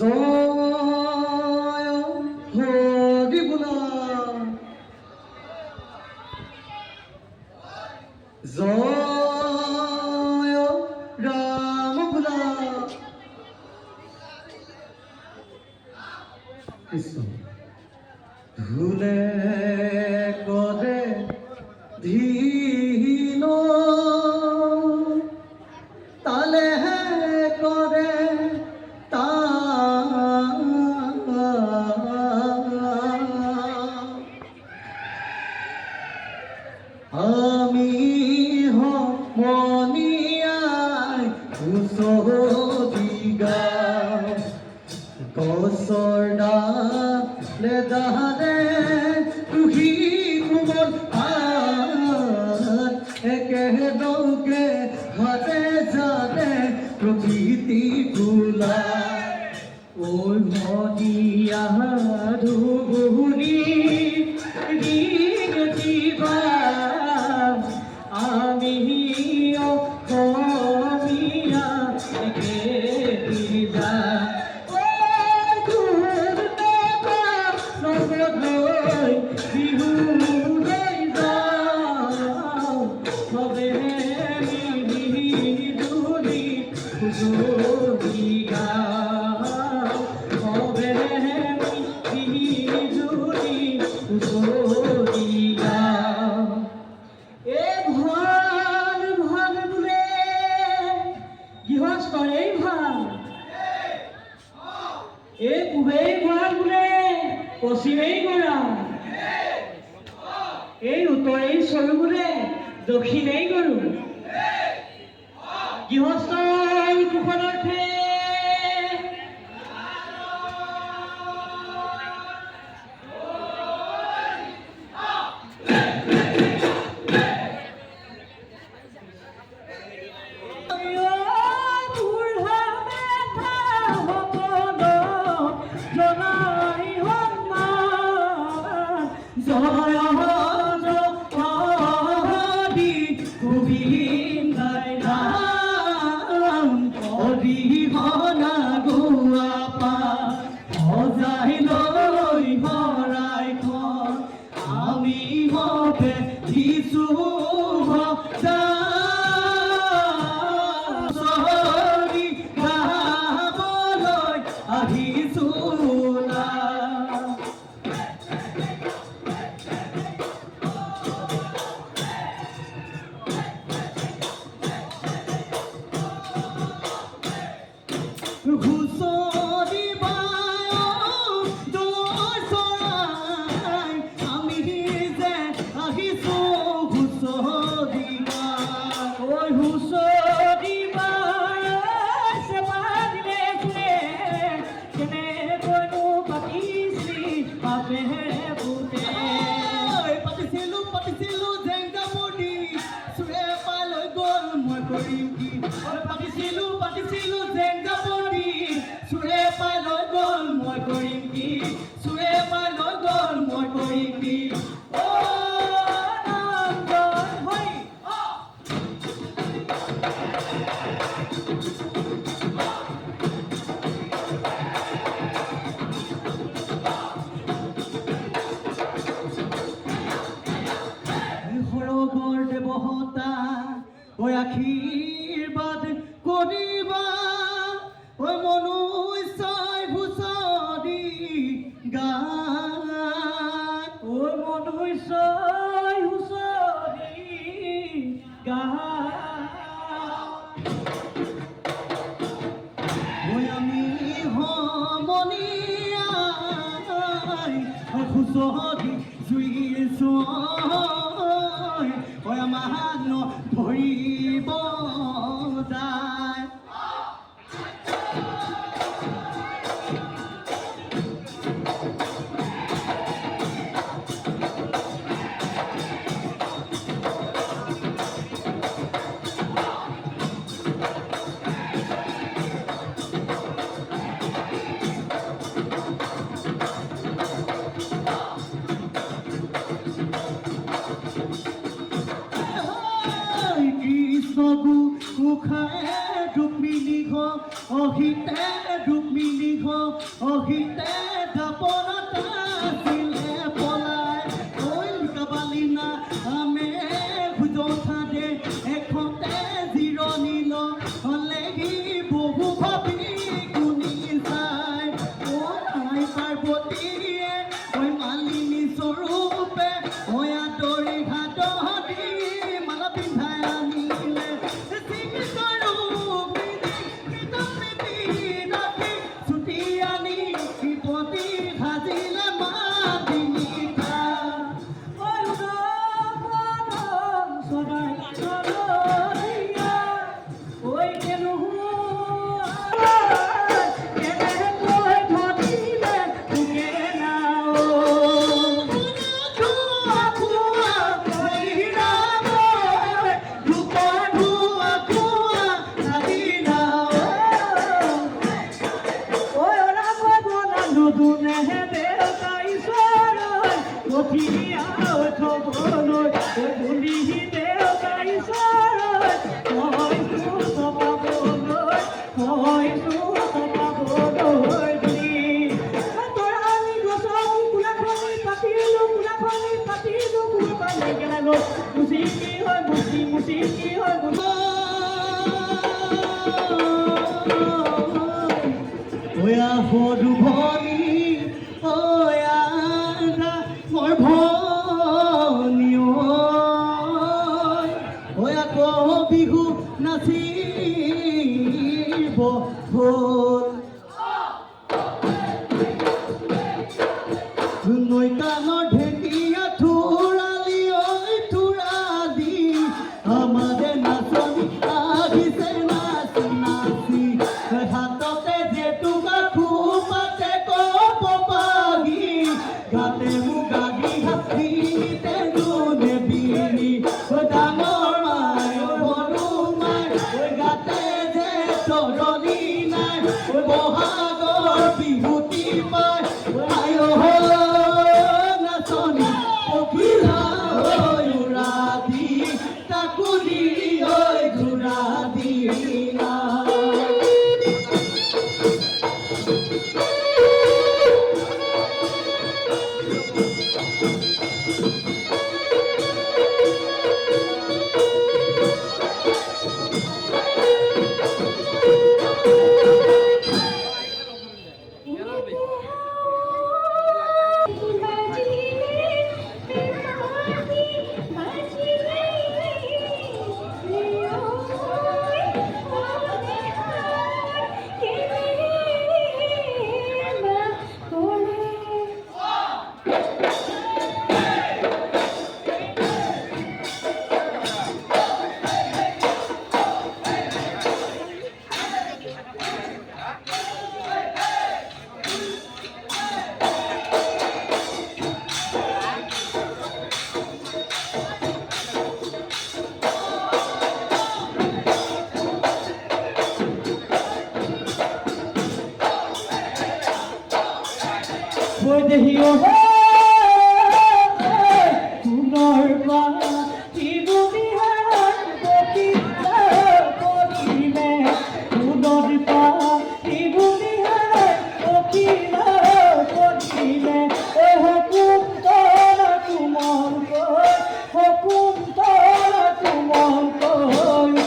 জয় হৰি বোলা, জয় ৰাম বোলা। কৃষ্ণ ভুলে কৰে ধীন তালে কৰে তা আমি মনিয়াই উসদিগা গছৰ ডালে ডালে তুহি কোমল হাত একেলগে হাতে জানে প্ৰকৃতি বোলা। ঐ মনিয়া ধুবুৰী দিবা আমি অসমীয়া একেইটা বিহুলৈ যাওঁ সবে মিলি হুঁচৰি গাওঁ, সবে মিলি হুঁচৰি গাওঁ। এই ভাল ভাল বোলে গৃহস্থৰেই ভাল, এই পূবেই ভাল বোলে পশ্চিমেই গৰা, এই উত্তৰেই চৰু বোলে দক্ষিণেই গৰু। গৃহস্থৰ কুশলাৰ্থে অৰিহণা গোৱা পা সজাই লৈ শৰাইখন আমি হতে দিছো হুঁচৰি গাবলৈ আহিছো না। হুঁচৰি বায় দূৰ চৰাই আমি যে আহিছো হুঁচৰি গায়। ঐ হুঁচৰি বায় চেপা দিলে চুৰে কেনেকৈনো পাতিছি বাপে পুতে। পাতিছিলো জেংজাপতি চুৰে পালৈ গ'ল মই কৰিম কি। পাতিছিলো জেংজাপতি চুৰে পালৈ গ'ল মই কৰিম কি, চুৰে পালৈ গ'ল মই কৰিম কি। সৰগৰ দেৱতা ঐ আশীৰ্বাদ কৰিবা, ঐ মনুষ্যই হুঁচৰি গায়, ঐ মনুষ্যই হুঁচৰি গায়। ঐ আমি সমনীয়াই হুঁচৰি জুইছো, ঐ আমাৰ ধৰিব যায়। অহিতে ৰুক্মিণী অহিতে দাপনতা আছিলে পলাই ঐ কাবালি না আমে খুজা দে এখতে জিৰণি ললেহি বহু ভাবি গুণি চাই ঐ আই পাৰ্বতীয়ে ঐ মালিনী স্বৰূপে ঐ আদৰি ঘাট দি মালা পিন্ধাই আনিলে Oya hodu boni, oya da mor boni oya ko bihu nasibo hol. Noi kanor ঢেকিয়া থুরালি ওই থুরালি আমাদের নাচনি আহিছে নাচি নাচি হাততে জেতুকা খুপাতে কপ পাগি গাতে মুগাগি হাতিতে দুনে বিনি ডাঙৰ মাই সৰু মাই গাতে যে তৰণি নাই বহাগৰ বিহুতি পাই আয়ো Foi de Rio.